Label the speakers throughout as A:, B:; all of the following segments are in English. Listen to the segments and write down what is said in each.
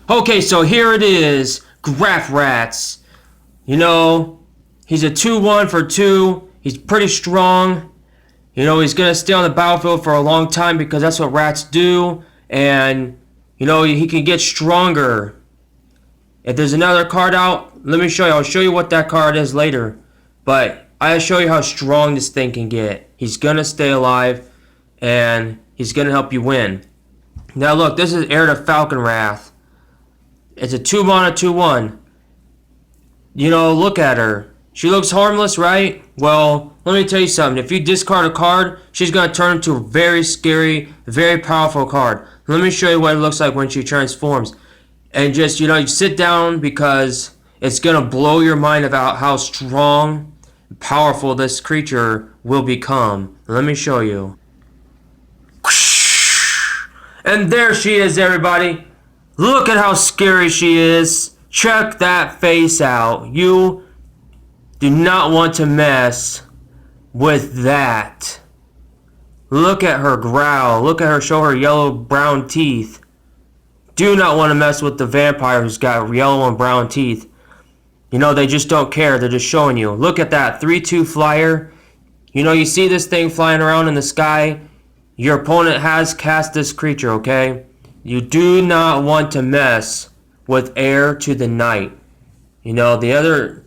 A: Okay, so here it is. Graph Rats. You know, he's a 2-1 for 2. He's pretty strong. You know, he's going to stay on the battlefield for a long time because that's what rats do. And, you know, he can get stronger. If there's another card out, let me show you. I'll show you what that card is later. But I'll show you how strong this thing can get. He's going to stay alive. And he's going to help you win. Now look, this is Heir to Falcon Wrath. It's a 2-mana 2-1. You know, look at her. She looks harmless, right? Well, let me tell you something. If you discard a card, she's going to turn into a very scary, very powerful card. Let me show you what it looks like when she transforms. And just, you know, you sit down because it's going to blow your mind about how strong and powerful this creature will become. Let me show you. And there she is, everybody. Look at how scary she is. Check that face out. You do not want to mess with that. Look at her growl. Look at her show her yellow brown teeth. Do not want to mess with the vampire who's got yellow and brown teeth. You know, they just don't care. They're just showing you. Look at that 3-2 flyer. You know, you see this thing flying around in the sky. Your opponent has cast this creature, okay? You do not want to mess with Heir to the Night. You know, the other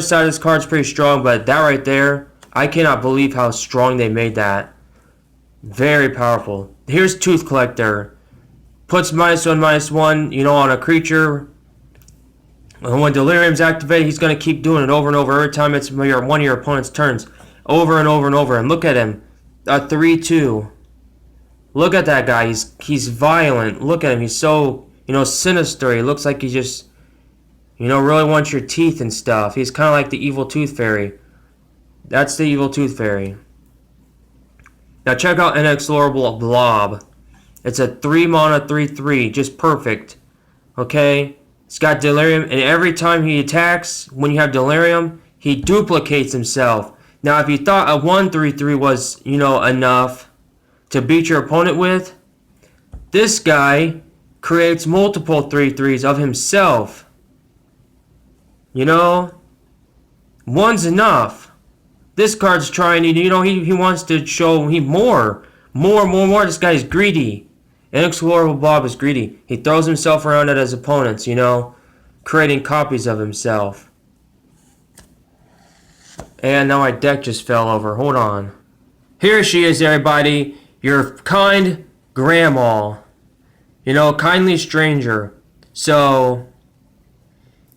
A: side of this card is pretty strong, but that right there, I cannot believe how strong they made that. Very powerful. Here's Tooth Collector. Puts -1/-1, you know, on a creature. And when Delirium's activated, he's going to keep doing it over and over every time it's one of your opponent's turns. Over and over and over. And look at him. A 3-2. Look at that guy. He's violent. Look at him. He's so, you know, sinister. He looks like he just, you know, really wants your teeth and stuff. He's kind of like the evil Tooth Fairy. That's the evil Tooth Fairy. Now check out Inexorable Blob. It's a 3-mana 3-3. Just perfect. Okay? It's got Delirium. And every time he attacks, when you have Delirium, he duplicates himself. Now, if you thought a 1-3-3 was, you know, enough to beat your opponent with, this guy creates multiple 3-3s of himself. You know, one's enough. This card's trying to, you know, he wants to show more. This guy's greedy. Inexorable Bob is greedy. He throws himself around at his opponents, you know, creating copies of himself. And now my deck just fell over. Hold on. Here she is, everybody. Your kind grandma. You know, kindly stranger. So,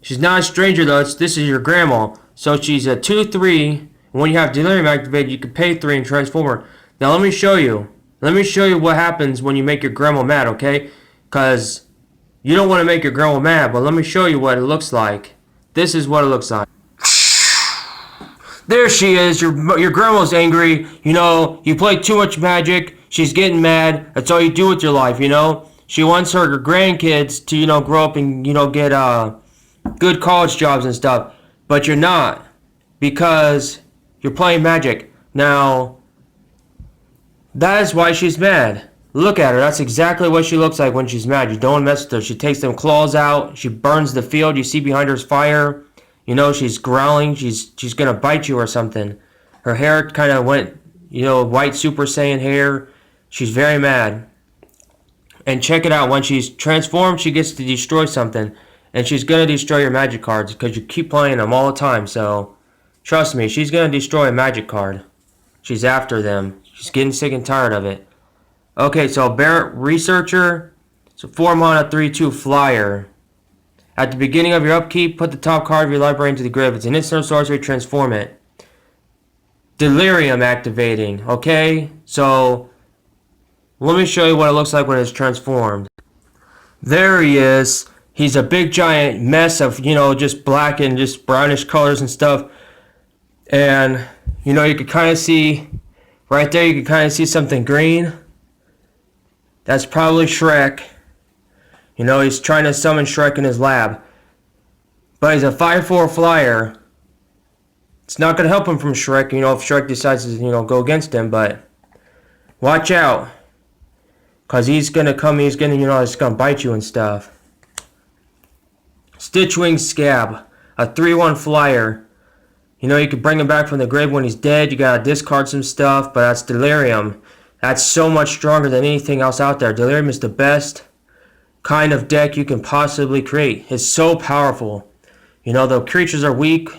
A: she's not a stranger though. This is your grandma. So she's a 2-3. When you have Delirium activated, you can pay 3 and transform her. Now let me show you. Let me show you what happens when you make your grandma mad, okay? Because you don't want to make your grandma mad, but let me show you what it looks like. This is what it looks like. There she is. Your grandma's angry. You know, you play too much Magic. She's getting mad. That's all you do with your life, you know. She wants her grandkids to, you know, grow up and, you know, get good college jobs and stuff. But you're not. Because you're playing Magic. Now, that is why she's mad. Look at her. That's exactly what she looks like when she's mad. You don't mess with her. She takes them claws out. She burns the field. You see behind her is fire. You know, she's growling. She's going to bite you or something. Her hair kind of went, you know, white Super Saiyan hair. She's very mad. And check it out. When she's transformed, she gets to destroy something. And she's going to destroy your Magic cards because you keep playing them all the time. So, trust me, she's going to destroy a Magic card. She's after them. She's getting sick and tired of it. Okay, so Barret Researcher. It's a 4-mana 3-2 flyer. At the beginning of your upkeep, put the top card of your library into the grave. It's an instant sorcery, transform it. Delirium activating, okay? So, let me show you what it looks like when it's transformed. There he is. He's a big giant mess of, you know, just black and just brownish colors and stuff. And, you know, you can kind of see, right there, you can kind of see something green. That's probably Shrek. You know, he's trying to summon Shrek in his lab. But he's a 5-4 flyer. It's not going to help him from Shrek, you know, if Shrek decides to, you know, go against him. But watch out. Because he's going to come, he's going to, you know, he's going to bite you and stuff. Stitchwing Scab, a 3/1 flyer. You know, you can bring him back from the grave when he's dead. You gotta discard some stuff, but that's Delirium. That's so much stronger than anything else out there. Delirium is the best kind of deck you can possibly create. It's so powerful. You know, the creatures are weak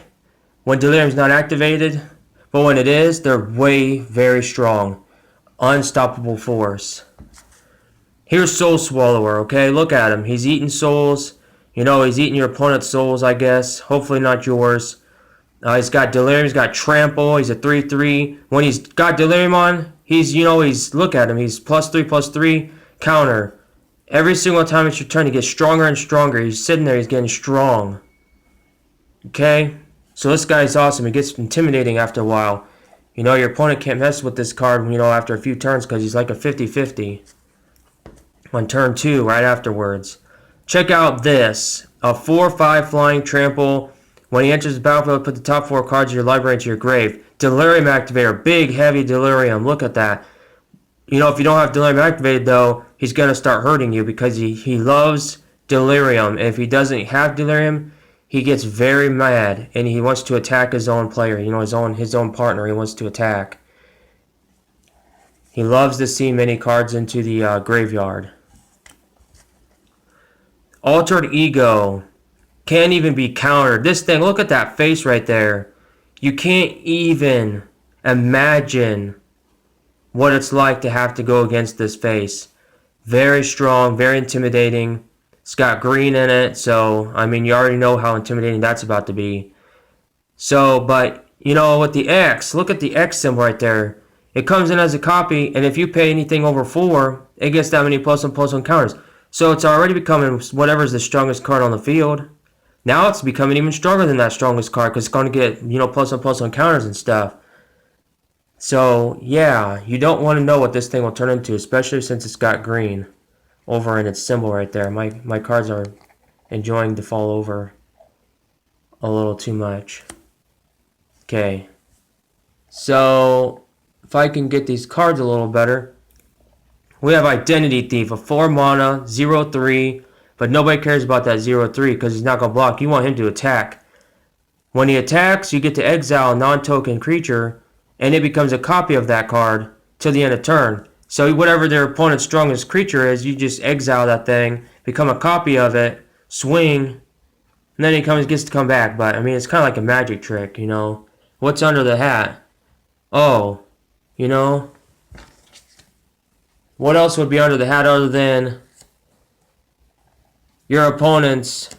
A: when Delirium's not activated, but when it is, they're very strong. Unstoppable force. Here's Soul Swallower, okay? Look at him. He's eating souls. You know, he's eating your opponent's souls, I guess. Hopefully not yours. He's got Delirium. He's got Trample. He's a 3/3. When he's got Delirium on, look at him. He's +3/+3 counter. Every single time it's your turn, he gets stronger and stronger. He's sitting there. He's getting strong. Okay? So this guy's awesome. He gets intimidating after a while. You know, your opponent can't mess with this card, you know, after a few turns because he's like a 50-50. On turn 2, right afterwards. Check out this. A 4/5 flying trample. When he enters the battlefield, put the top 4 cards of your library into your grave. Delirium activator. Big, heavy Delirium. Look at that. You know, if you don't have Delirium activated, though, he's going to start hurting you because he loves Delirium. If he doesn't have Delirium, he gets very mad and he wants to attack his own player. You know, his own partner he wants to attack. He loves to see many cards into the graveyard. Altered Ego. Can't even be countered. This thing, look at that face right there. You can't even imagine what it's like to have to go against this face. Very strong, very intimidating. It's got green in it, so, I mean, you already know how intimidating that's about to be. So, but, you know, with the X, look at the X symbol right there. It comes in as a copy, and if you pay anything over 4, it gets that many +1/+1 counters. So it's already becoming whatever's the strongest card on the field. Now it's becoming even stronger than that strongest card because it's going to get, you know, +1/+1 counters and stuff. So, yeah, you don't want to know what this thing will turn into, especially since it's got green over in its symbol right there. My cards are enjoying to fall over a little too much. Okay. So, if I can get these cards a little better, we have Identity Thief, a 4 mana, 0/3, but nobody cares about that 0/3 because he's not going to block. You want him to attack. When he attacks, you get to exile a non-token creature, and it becomes a copy of that card till the end of turn. So whatever their opponent's strongest creature is, you just exile that thing, become a copy of it, swing, and then he gets to come back. But, I mean, it's kind of like a magic trick, you know. What's under the hat? Oh, you know. What else would be under the hat other than your opponent's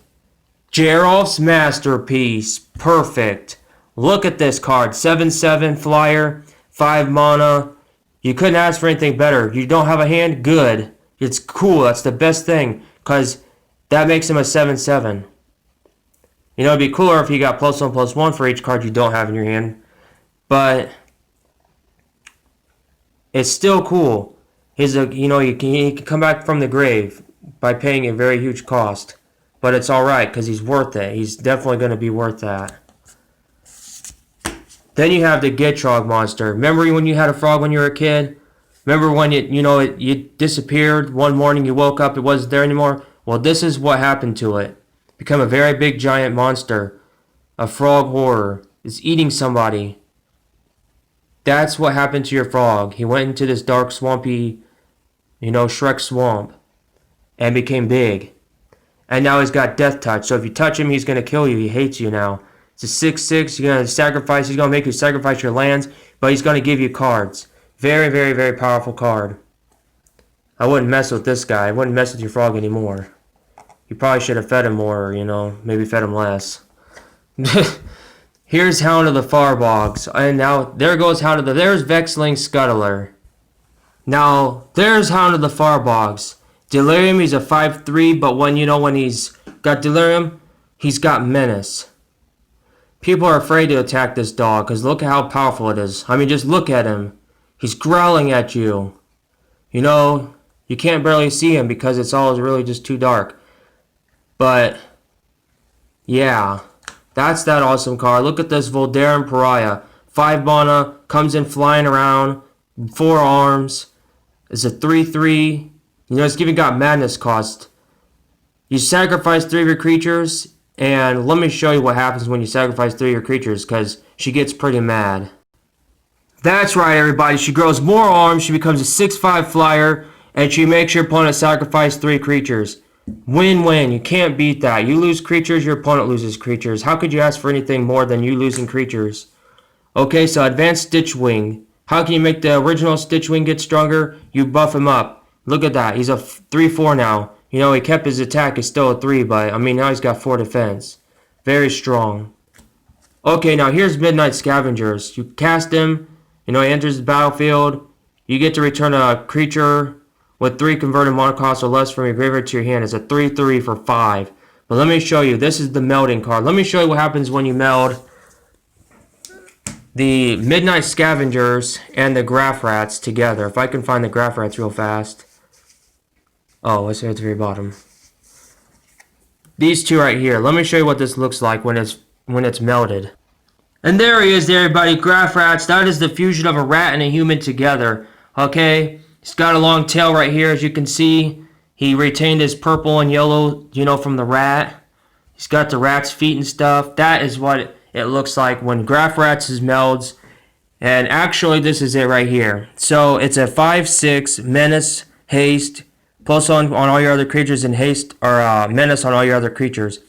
A: Geralf's Masterpiece? Perfect. Look at this card. 7/7 flyer, 5 mana. You couldn't ask for anything better. You don't have a hand? Good. It's cool. That's the best thing because that makes him a 7/7. You know, it'd be cooler if you got +1/+1 for each card you don't have in your hand. But it's still cool. You know, he can come back from the grave by paying a very huge cost. But it's alright because he's worth it. He's definitely going to be worth that. Then you have the Gitrog monster. Remember when you had a frog when you were a kid? Remember when you disappeared one morning, you woke up, it wasn't there anymore? Well, this is what happened to it. Become a very big giant monster. A frog horror. It's eating somebody. That's what happened to your frog. He went into this dark, swampy, you know, Shrek swamp and became big. And now he's got Death Touch. So if you touch him, he's going to kill you. He hates you now. It's a 6/6. You're going to sacrifice. He's going to make you sacrifice your lands, but he's going to give you cards. Very, very, very powerful card. I wouldn't mess with this guy. I wouldn't mess with your frog anymore. You probably should have fed him more, or, you know, maybe fed him less. Here's Hound of the Farbogs. And now, there goes there's Vexling Scuttler. Now, there's Hound of the Farbogs. Delirium, he's a 5/3, but when he's got Delirium, he's got Menace. People are afraid to attack this dog, because look at how powerful it is. I mean, just look at him. He's growling at you. You know, you can't barely see him because it's all really just too dark. But, yeah. That's that awesome card. Look at this Voldaren Pariah. 5 mana, comes in flying around, 4 arms. It's a 3/3. You know, it's even got madness cost. You sacrifice 3 of your creatures. And let me show you what happens when you sacrifice 3 of your creatures, because she gets pretty mad. That's right, everybody. She grows more arms, she becomes a 6/5 flyer, and she makes your opponent sacrifice 3 creatures. Win-win. You can't beat that. You lose creatures, your opponent loses creatures. How could you ask for anything more than you losing creatures? Okay, so Advanced Stitchwing. How can you make the original Stitchwing get stronger? You buff him up. Look at that. He's a 3/4 now. You know, he kept his attack. He's still a 3, but, I mean, now he's got 4 defense. Very strong. Okay, now here's Midnight Scavengers. You cast him. You know, he enters the battlefield. You get to return a creature with 3 converted mana costs or less from your graveyard to your hand. It's a 3/3 for 5. But let me show you. This is the melding card. Let me show you what happens when you meld the Midnight Scavengers and the Graph Rats together. If I can find the Graph Rats real fast. Oh, it's at the very bottom. These two right here. Let me show you what this looks like when it's melded. And there he is, everybody. Graph Rats. That is the fusion of a rat and a human together. Okay? He's got a long tail right here, as you can see. He retained his purple and yellow, you know, from the rat. He's got the rat's feet and stuff. That is what it looks like when Graph Rats is melds. And actually, this is it right here. So, it's a 5/6 menace, haste, plus on all your other creatures, and haste, or menace on all your other creatures.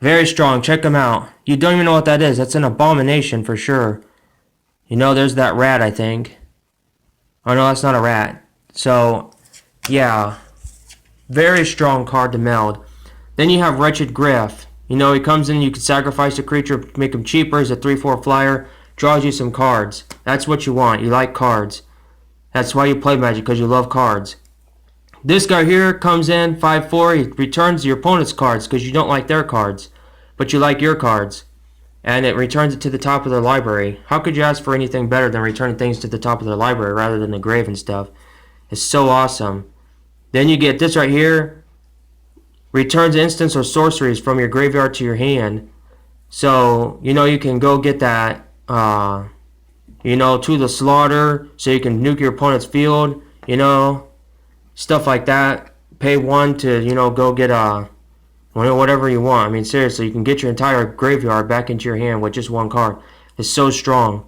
A: Very strong. Check them out. You don't even know what that is. That's an abomination for sure. You know, there's that rat, I think. Oh, no, that's not a rat. So, yeah. Very strong card to meld. Then you have Wretched Griff. You know, he comes in, you can sacrifice a creature, make him cheaper. He's a 3/4 flyer. Draws you some cards. That's what you want. You like cards. That's why you play Magic, because you love cards. This guy here comes in, 5/4. He returns your opponent's cards because you don't like their cards. But you like your cards. And it returns it to the top of their library. How could you ask for anything better than returning things to the top of their library rather than the grave and stuff? It's so awesome. Then you get this right here. Returns instants or sorceries from your graveyard to your hand. So, you know, you can go get that, you know, to the slaughter. So you can nuke your opponent's field, you know. Stuff like that. Pay 1 to, you know, go get whatever you want. I mean, seriously, you can get your entire graveyard back into your hand with just 1 card. It's so strong.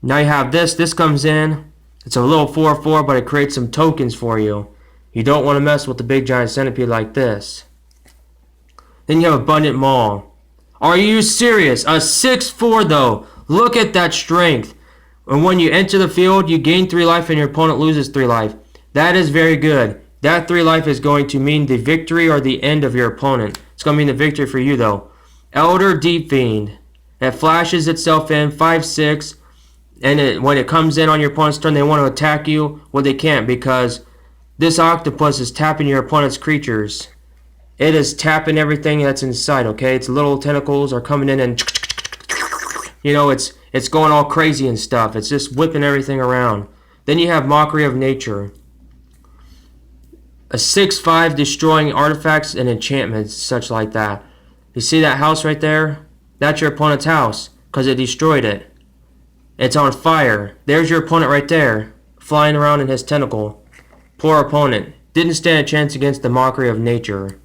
A: Now you have this. This comes in. It's a little 4/4, but it creates some tokens for you. You don't want to mess with the big giant centipede like this. Then you have Abundant Maw. Are you serious? A 6/4 though. Look at that strength. And when you enter the field, you gain 3 life and your opponent loses 3 life. That is very good. That 3 life is going to mean the victory or the end of your opponent. It's going to mean the victory for you, though. Elder Deep Fiend. It flashes itself in, 5/6. And when it comes in on your opponent's turn, they want to attack you. Well, they can't because this octopus is tapping your opponent's creatures. It is tapping everything that's inside, okay? Its little tentacles are coming in and... You know, it's going all crazy and stuff. It's just whipping everything around. Then you have Mockery of Nature. A 6/5 destroying artifacts and enchantments, such like that. You see that house right there? That's your opponent's house, because it destroyed it. It's on fire. There's your opponent right there, flying around in his tentacle. Poor opponent. Didn't stand a chance against the Mockery of Nature.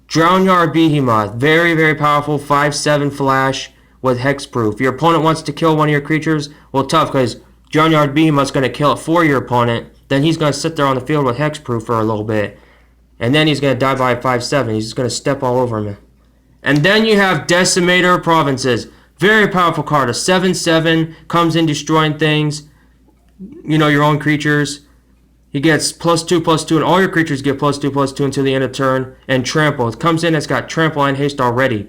A: Drownyard Behemoth. Very, very powerful. 5/7 flash with hexproof. Your opponent wants to kill one of your creatures. Well, tough, because Drownyard Behemoth's going to kill it for your opponent. Then he's going to sit there on the field with hexproof for a little bit. And then he's going to die by 5/7. He's just going to step all over him. And then you have Decimator of Provinces. Very powerful card. A 7/7. Comes in destroying things. You know, your own creatures. He gets +2/+2. And all your creatures get +2/+2 until the end of turn. And Trample. It comes in. It's got Trample and Haste already.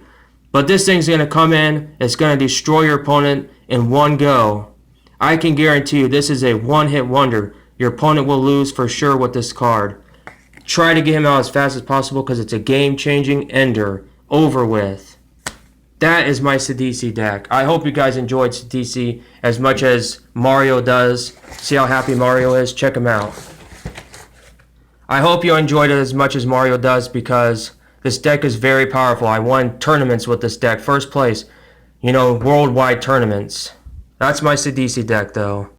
A: But this thing's going to come in. It's going to destroy your opponent in one go. I can guarantee you this is a one-hit wonder. Your opponent will lose for sure with this card. Try to get him out as fast as possible because it's a game-changing ender. Over with. That is my Sidisi deck. I hope you guys enjoyed Sidisi as much as Mario does. See how happy Mario is? Check him out. I hope you enjoyed it as much as Mario does because this deck is very powerful. I won tournaments with this deck. First place. You know, worldwide tournaments. That's my Sidisi deck though.